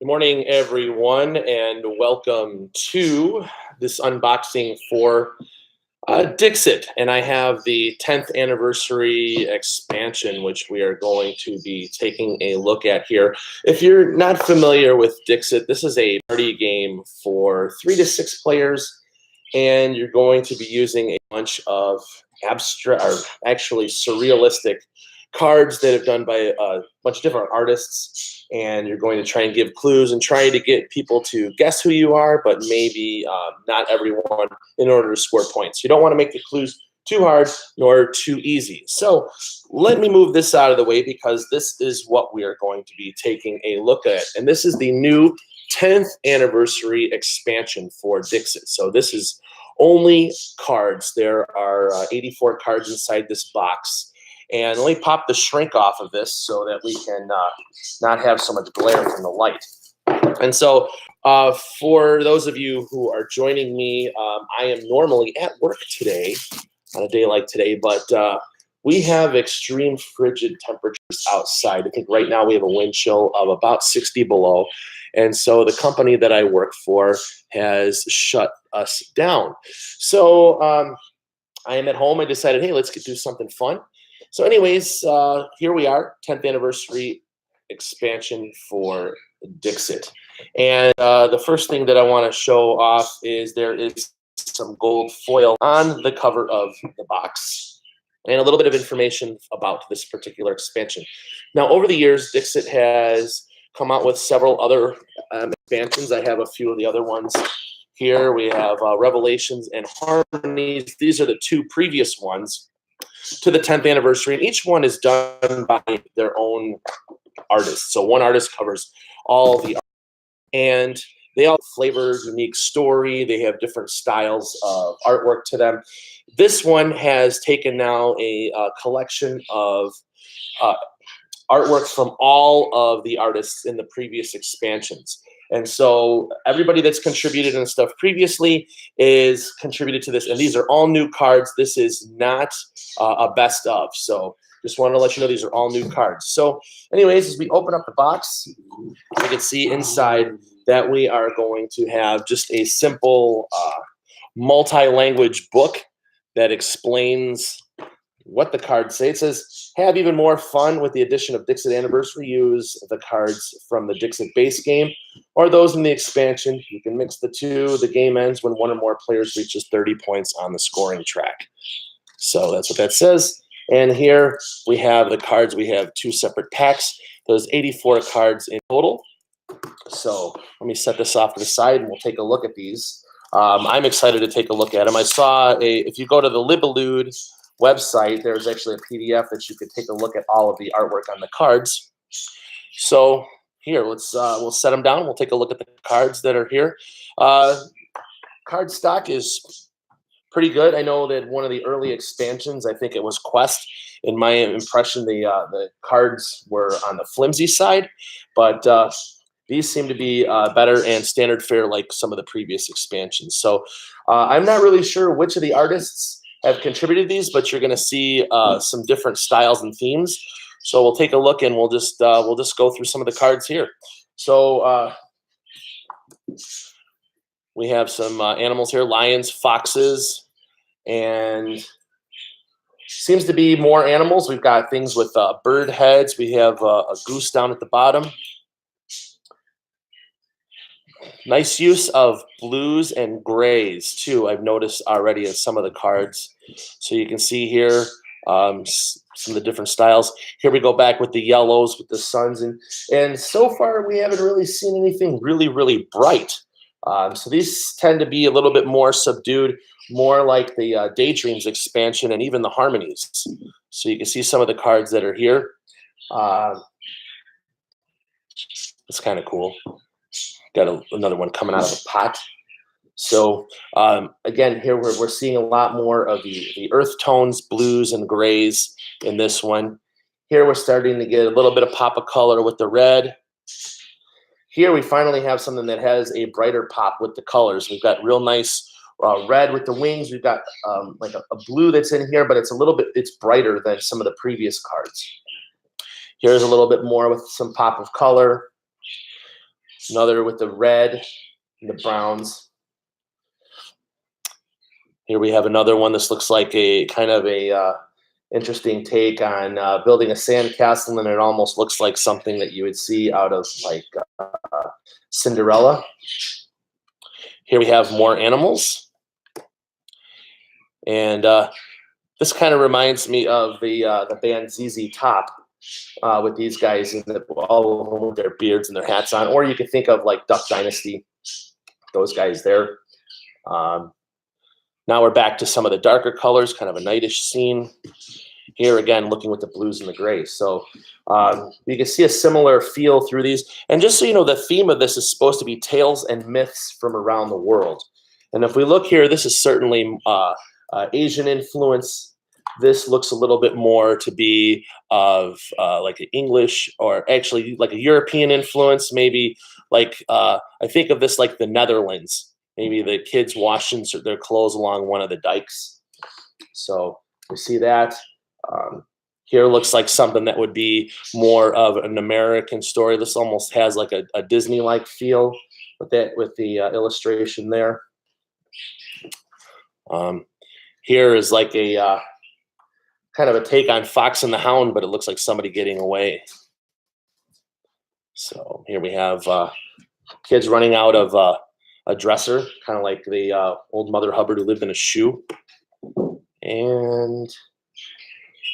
Good morning, everyone, and welcome to this unboxing for Dixit. And I have the 10th anniversary expansion, which we are going to be taking a look at here. If you're not familiar with Dixit, this is a party game for 3 to 6 players, and you're going to be using a bunch of abstract, or actually surrealistic cards that have done by a bunch of different artists, and you're going to try and give clues and try to get people to guess who you are, but maybe not everyone, in order to score points. You don't want to make the clues too hard nor too easy. So let me move this out of the way, because this is what we are going to be taking a look at, and this is the new 10th anniversary expansion for Dixit. So this is only cards. There are 84 cards inside this box. And let me pop the shrink off of this so that we can not have so much glare from the light. And so for those of you who are joining me, I am normally at work today, on a day like today, but we have extreme frigid temperatures outside. I think right now we have a wind chill of about 60 below. And so the company that I work for has shut us down. So I am at home. I decided, hey, let's do something fun. So anyways, here we are, 10th anniversary expansion for Dixit. And the first thing that I want to show off is there is some gold foil on the cover of the box and a little bit of information about this particular expansion. Now, over the years, Dixit has come out with several other expansions. I have a few of the other ones here. We have Revelations and Harmonies. These are the two previous ones to the 10th anniversary, and each one is done by their own artist. So one artist covers all the art, and they all flavor, unique story. They have different styles of artwork to them. This one has taken now a collection of artwork from all of the artists in the previous expansions. And so everybody that's contributed and stuff previously is contributed to this. And these are all new cards. This is not a best of. So just wanted to let you know these are all new cards. So anyways, as we open up the box, you can see inside that we are going to have just a simple multi-language book that explains what the cards say. It says, have even more fun with the addition of Dixit Anniversary. Use the cards from the Dixit base game or those in the expansion. You can mix the two. The game ends when one or more players reaches 30 points on the scoring track. So that's what that says. And here we have the cards. We have two separate packs. There's 84 cards in total. So let me set this off to the side and we'll take a look at these. I'm excited to take a look at them. I saw if you go to the Libellude website, there's actually a PDF that you could take a look at all of the artwork on the cards. So here, we'll set them down. We'll take a look at the cards that are here. Card stock is pretty good. I know that one of the early expansions, I think it was Quest. In my impression, the cards were on the flimsy side, but these seem to be better and standard fare like some of the previous expansions. So I'm not really sure which of the artists have contributed these, but you're going to see some different styles and themes. So we'll take a look and we'll just go through some of the cards here. So we have some animals here: lions, foxes, and seems to be more animals. We've got things with bird heads. We have a goose down at the bottom. Nice use of blues and grays too, I've noticed already in some of the cards. So you can see here some of the different styles. Here we go back with the yellows, with the suns, and so far we haven't really seen anything really, really bright. So these tend to be a little bit more subdued, more like the Daydreams expansion and even the Harmonies. So you can see some of the cards that are here. It's kind of cool. Got another one coming out of a pot. So again, here we're seeing a lot more of the earth tones, blues and grays in this one. Here we're starting to get a little bit of pop of color with the red. Here we finally have something that has a brighter pop with the colors. We've got real nice red with the wings. We've got like a blue that's in here, but it's brighter than some of the previous cards. Here's a little bit more with some pop of color. Another with the red and the browns. Here we have another one. This looks like a kind of a interesting take on building a sandcastle, and it almost looks like something that you would see out of like Cinderella. Here we have more animals, and this kind of reminds me of the band ZZ Top with these guys in all of them with their beards and their hats on, or you could think of like Duck Dynasty, those guys there. Now we're back to some of the darker colors, kind of a nightish scene. Here again, looking with the blues and the grays. So you can see a similar feel through these. And just so you know, the theme of this is supposed to be tales and myths from around the world. And if we look here, this is certainly Asian influence. This looks a little bit more to be of like an English or actually like a European influence, maybe like I think of this like the Netherlands. Maybe the kids washing their clothes along one of the dikes. So we see that. Here looks like something that would be more of an American story. This almost has like a Disney-like feel with the illustration there. Here is like a kind of a take on Fox and the Hound, but it looks like somebody getting away. So here we have kids running out of a dresser, kind of like the old Mother Hubbard who lived in a shoe. And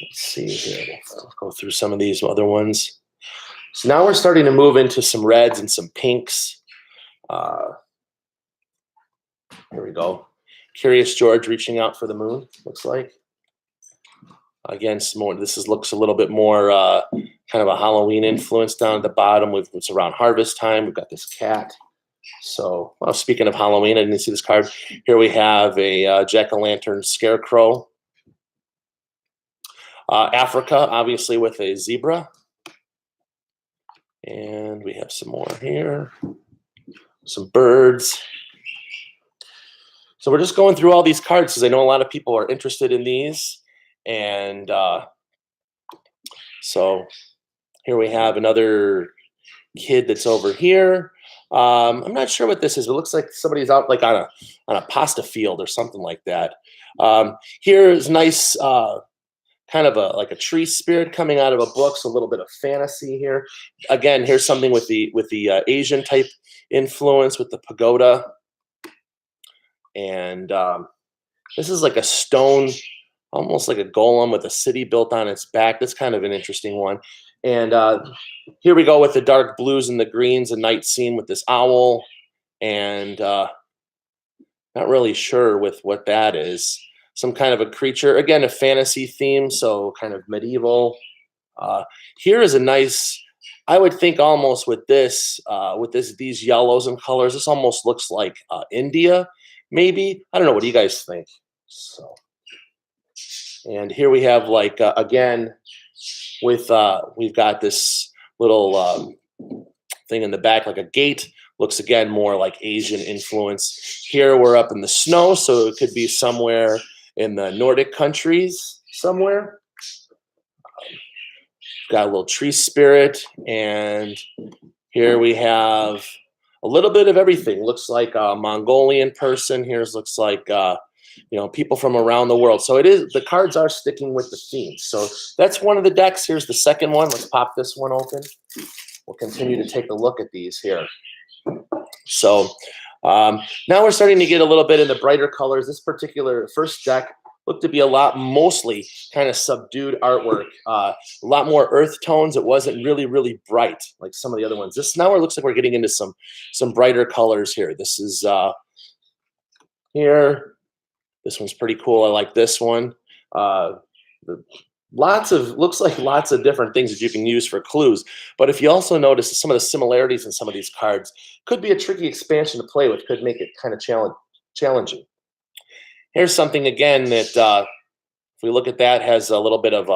let's see here. I'll go through some of these other ones. So now we're starting to move into some reds and some pinks. Here we go. Curious George reaching out for the moon, looks like. Again, some more. Looks a little bit more kind of a Halloween influence down at the bottom. It's around harvest time. We've got this cat. So, well, speaking of Halloween, I didn't see this card. Here we have a jack-o'-lantern scarecrow. Africa, obviously, with a zebra. And we have some more here. Some birds. So we're just going through all these cards because I know a lot of people are interested in these. And so here we have another kid that's over here. I'm not sure what this is. It looks like somebody's out like on a pasta field or something like that. Here is nice kind of like a tree spirit coming out of a book, so a little bit of fantasy here. Again, here's something with the Asian type influence with the pagoda. And this is like a stone, almost like a golem with a city built on its back. That's kind of an interesting one. And here we go with the dark blues and the greens, a night scene with this owl. And not really sure with what that is. Some kind of a creature. Again, a fantasy theme, so kind of medieval. Here is a nice, I would think almost with these yellows and colors, this almost looks like India, maybe. I don't know. What do you guys think? So, and here we have like, again, with we've got this little thing in the back, like a gate. Looks again more like Asian influence. Here we're up in the snow, so it could be somewhere in the Nordic countries somewhere. Got a little tree spirit, and here we have a little bit of everything. Looks like a Mongolian person. Here's looks like people from around the world. So it is, the cards are sticking with the theme. So that's one of the decks. Here's the second one. Let's pop this one open. We'll continue to take a look at these here. So now we're starting to get a little bit in the brighter colors. This particular first deck looked to be a lot mostly kind of subdued artwork, a lot more earth tones. It wasn't really, really bright like some of the other ones. This now it looks like we're getting into some brighter colors here. This is here. This one's pretty cool. I like this one. Looks like lots of different things that you can use for clues. But if you also notice some of the similarities in some of these cards, could be a tricky expansion to play with, could make it kind of challenging. Here's something again that, if we look at that, has a little bit of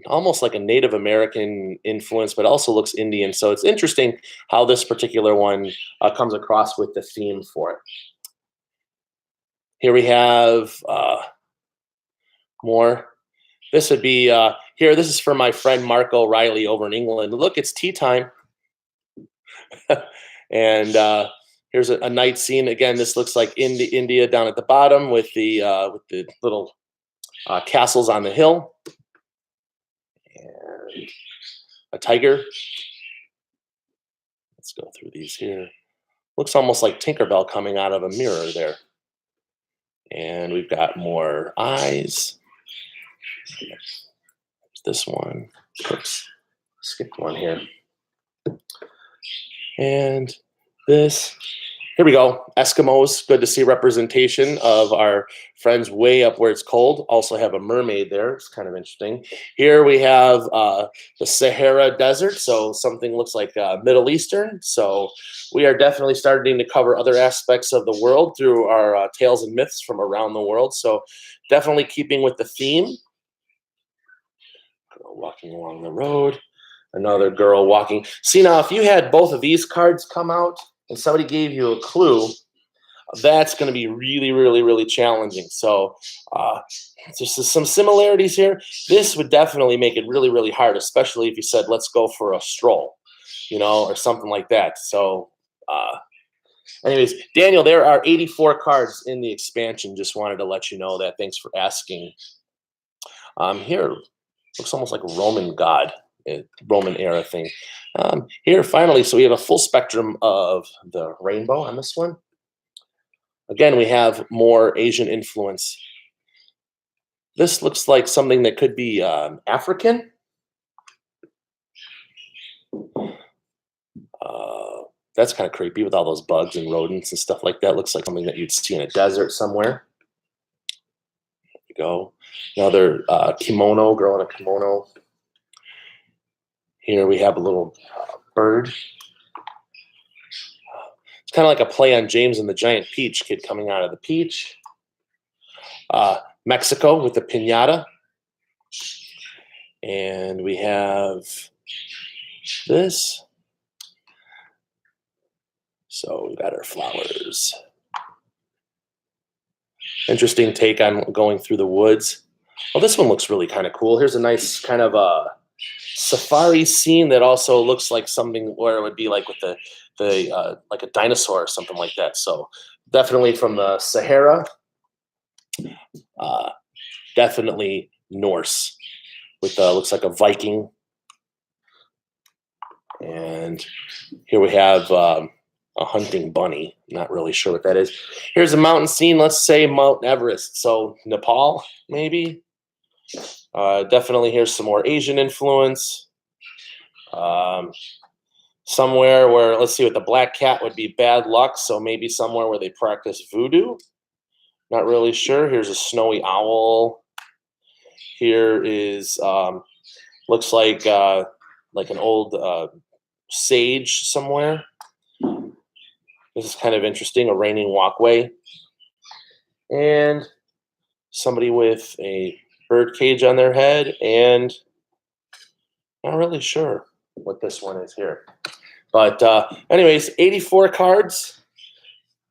almost like a Native American influence, but also looks Indian. So it's interesting how this particular one comes across with the theme for it. Here we have more. This would be here. This is for my friend Mark O'Reilly over in England. Look, it's tea time. And here's a night scene. Again, this looks like India down at the bottom with the little castles on the hill and a tiger. Let's go through these here. Looks almost like Tinkerbell coming out of a mirror there. And we've got more eyes. This one. Oops, skipped one here. And this. Here we go. Eskimos. Good to see representation of our friends way up where it's cold. Also have a mermaid there. It's kind of interesting. Here we have the Sahara Desert. So something looks like Middle Eastern. So we are definitely starting to cover other aspects of the world through our tales and myths from around the world. So definitely keeping with the theme. Walking along the road. Another girl walking. See, now if you had both of these cards come out and somebody gave you a clue, that's going to be really, really, really challenging. So there's some similarities here. This would definitely make it really, really hard, especially if you said, let's go for a stroll, or something like that. So anyways, Daniel, there are 84 cards in the expansion. Just wanted to let you know that. Thanks for asking. Here, looks almost like a Roman god. Roman era thing. Here, finally, so we have a full spectrum of the rainbow on this one. Again, we have more Asian influence. This looks like something that could be African. That's kind of creepy with all those bugs and rodents and stuff like that. Looks like something that you'd see in a desert somewhere. There you go. Another kimono, girl in a kimono. Here we have a little bird. It's kind of like a play on James and the Giant Peach, kid coming out of the peach. Mexico with the piñata. And we have this. So we've got our flowers. Interesting take on going through the woods. Well, this one looks really kind of cool. Here's a nice kind of safari scene that also looks like something where it would be like with the like a dinosaur or something like that. So definitely from the Sahara, definitely Norse with looks like a Viking. And here we have a hunting bunny. Not really sure what that is. Here's a mountain scene. Let's say Mount Everest. So Nepal, maybe. Definitely here's some more Asian influence. Somewhere where, let's see, with the black cat would be bad luck. So maybe somewhere where they practice voodoo. Not really sure. Here's a snowy owl. Here is, looks like an old sage somewhere. This is kind of interesting, a raining walkway. And somebody with a bird cage on their head, and not really sure what this one is here. But anyways, 84 cards,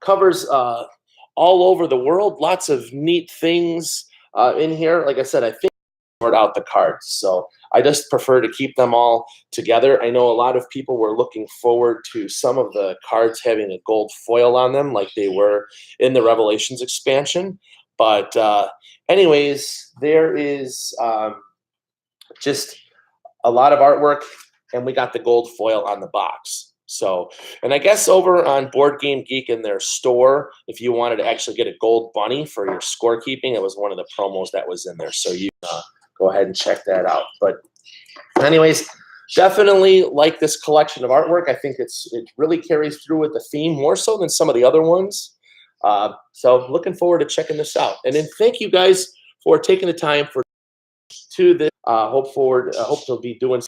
covers all over the world. Lots of neat things in here. Like I said, I think I sort out the cards. So I just prefer to keep them all together. I know a lot of people were looking forward to some of the cards having a gold foil on them like they were in the Revelations expansion. But anyways, there is just a lot of artwork, and we got the gold foil on the box. So, and I guess over on Board Game Geek in their store, if you wanted to actually get a gold bunny for your scorekeeping, it was one of the promos that was in there. So you go ahead and check that out. But anyways, definitely like this collection of artwork. I think it really carries through with the theme more so than some of the other ones. So looking forward to checking this out. And then thank you guys for taking the time to this. Hope to be doing